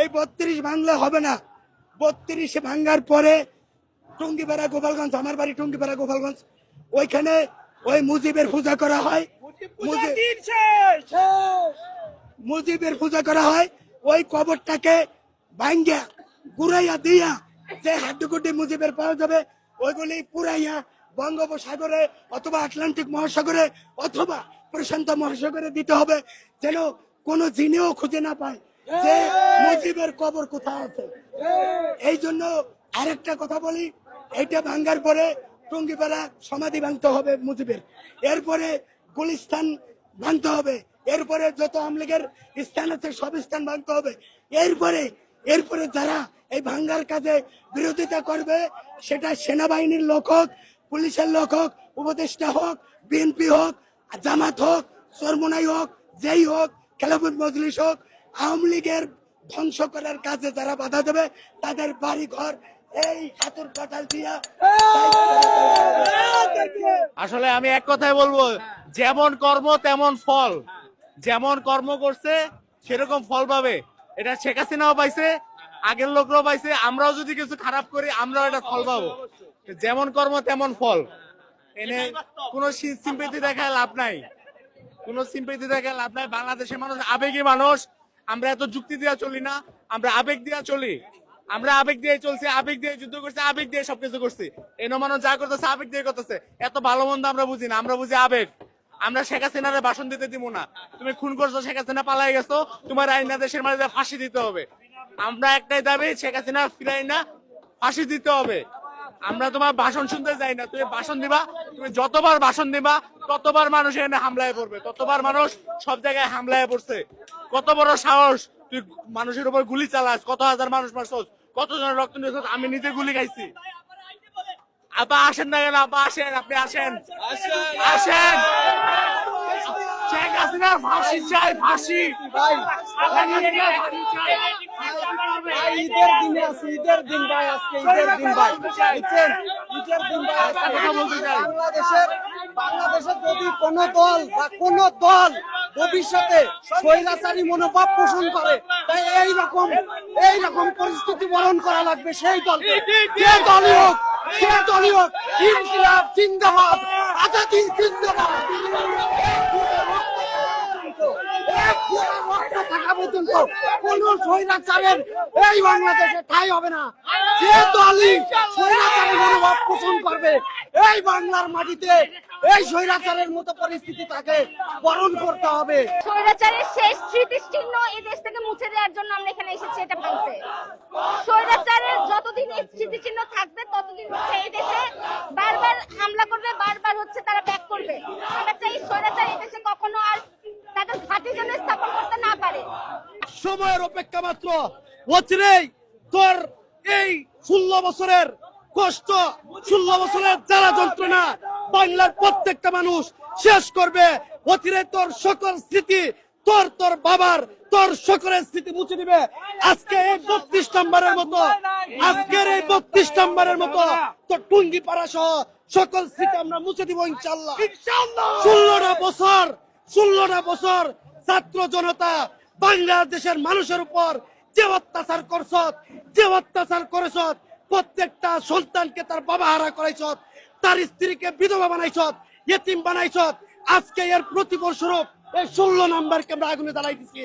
এই 32 ভাঙলে হবে না। 32 ভাঙার পরে টুঙ্গিপাড়া গোপালগঞ্জ, আমার বাড়ি টুঙ্গিপাড়া গোপালগঞ্জ, ওইখানে ওই মুজিবের পূজা করা হয়। মুজিবের পূজা করা হয়। ওই কবরটাকে ভাঙ্গা গুড়াইয়া দিয়া যে হাড্ডুকুড্ডি মুজিবের পাওয়া যাবে ওইগুলি পুরাইয়া বঙ্গোপসাগরে অথবা আটলান্টিক মহাসাগরে অথবা প্রশান্ত মহাসাগরে দিতে হবে, যেন কোনো জিনেও খুঁজে না পায় যে মুজিবের কবর কোথায় আছে। এই জন্য আরেকটা কথা বলি, এইটা ভাঙ্গার পরে টুঙ্গিপাড়া সমাধি ভাঙতে হবে মুজিবের, এরপরে গুলিস্তান ভাঙতে হবে, এরপরে যত আওয়ামী লীগের স্থান আছে সব স্থান ভাঙতে হবে। এরপরে যারা এই ভাঙ্গার কাজে বিরোধিতা করবে, সেটা সেনাবাহিনীর লোক হোক, পুলিশের লোক হোক, উপদেষ্টা হোক, বিএনপি হোক, জামাত হোক, চরমোনাই হোক, যেই হোক, খেলাফত মজলিস হোক, আওয়ামী লীগের ধ্বংস করার কাজে যারা বাধা দেবে তাদের বাড়ি ঘর এই হাতুর কাঁঠাল দিয়া। আসলে আমি এক কথাই বলবো, যেমন কর্ম তেমন ফল। যেমন কর্ম করছে সেরকম ফল পাবে। এটা শেখ হাসিনাও পাইছে, আগের লোকরাও পাইছে। আমরাও যদি কিছু খারাপ করি আমরাও এটা ফল পাবো। যেমন কর্ম তেমন ফল। এনে কোনো সিম্পেথি দেখায় লাভ নাই, কোনো সিম্পেথি দেখায় লাভ নাই। বাংলাদেশের মানুষ আবেগী মানুষ, আমরা এত যুক্তি দিয়ে চলি না, আমরা আবেগ দিয়ে চলি। আমরা আবেগ দিয়ে চলছি, আবেগ দিয়ে যুদ্ধ করছি, আবেগ দিয়ে সবকিছু করছি। এনো মানুষ যা করতেছে আবেগ দিয়ে করতেছে। এত ভালো মন্দ আমরা বুঝি না, আমরা বুঝি আবেগ। আমরা শেখ হাসিনারে ভাষণ দিতে দিব না। তুমি খুন করছো, শেখ হাসিনা পালাই গেছো, তোমার আইনা দেশের মাঝে ফাঁসি দিতে হবে। আমরা একটাই দাবি, শেখ হাসিনা ফিরাই না, ফাঁসি দিতে হবে। আমরা তোমার ভাষণ শুনতে যাই না, তুমি ভাষণ দিবা। তুমি যতবার ভাষণ দিবা ততবার মানুষ এখানে হামলায় পড়বে, ততবার মানুষ সব জায়গায় হামলায় পড়ছে। কত বড় সাহস তুই মানুষের উপর গুলি চালাস, কত হাজার মানুষ মারছস, কত জনের রক্ত নিয়েছস। আমি নিজে গুলি খাইছি। আপা আসেন না কেন? আপা আসেন, আপনি আসেন, আসেন। শেখ হাসিনা ফাঁসি চাই, ফাঁসি। ঈদের দিনে আছে, ঈদের দিন ভাই, আজকে ঈদের দিন ভাই, বুঝছেন? ঈদের দিন ভাই। বাংলাদেশের যদি কোন দল বা কোন দল ভবিষ্যতে স্বৈরাচারী মনোভাব পোষণ করে, তাই এইরকম পরিস্থিতি বরণ করা লাগবে সেই দলকে। যে দলই হোক, যে দলই হোক, ইনকিলাব জিন্দাবাদ, আজাদী জিন্দাবাদ। কোন স্বৈরাচারের এই বাংলাদেশে ঠাঁই হবে না। যে দলই স্বৈরাচারী মনোভাব পোষণ করবে, এই বাংলার মাটিতে এই স্বৈরাচারের মতো পরিস্থিতি তাকে বরণ করতে হবে। স্বৈরাচারের শেষ স্মৃতিচিহ্ন এই দেশ থেকে মুছে দেওয়ার জন্য আমরা এখানে এসেছি এটা ভাঙতে। স্বৈরাচারের যতদিন এই স্মৃতিচিহ্ন থাকবে ততদিন হচ্ছে এই দেশে বারবার হামলা করবে, বারবার হচ্ছে তারা ব্যাক করবে। আমরা চাই স্বৈরাচার এই দেশে কখনো আর তাদের ঘাঁটি যেন স্থাপন করতে না পারে। সময়ের অপেক্ষা মাত্র। অচিরেই তোর এই 16 বছরের কষ্ট, 16 বছরের জ্বালা যন্ত্রণা বাংলার প্রত্যেকটা মানুষ শেষ করবে। অচিরেই তোর সকল স্মৃতি, তোর বাবার, তোর সকলের স্মৃতি মুছে দিবে। আজকে এই 32 নম্বরের মতো, আজকের এই 32 নম্বরের মতো তোর টুঙ্গিপাড়া সহ সকল স্মৃতি আমরা মুছে দিব ইনশাআল্লাহ। 16টা বছর ছাত্র জনতা বাংলাদেশের মানুষের উপর যে অত্যাচার করেছ, প্রত্যেকটা সন্তানকে তার বাবা হারা করাইছ, তার স্ত্রীকে বিধবা বানাইছ, ইতিম বানাইছ। আজকে এর প্রতিফল স্বরূপ এই 16 নম্বরকে আমরা আগুনে জ্বালাই দিচ্ছি।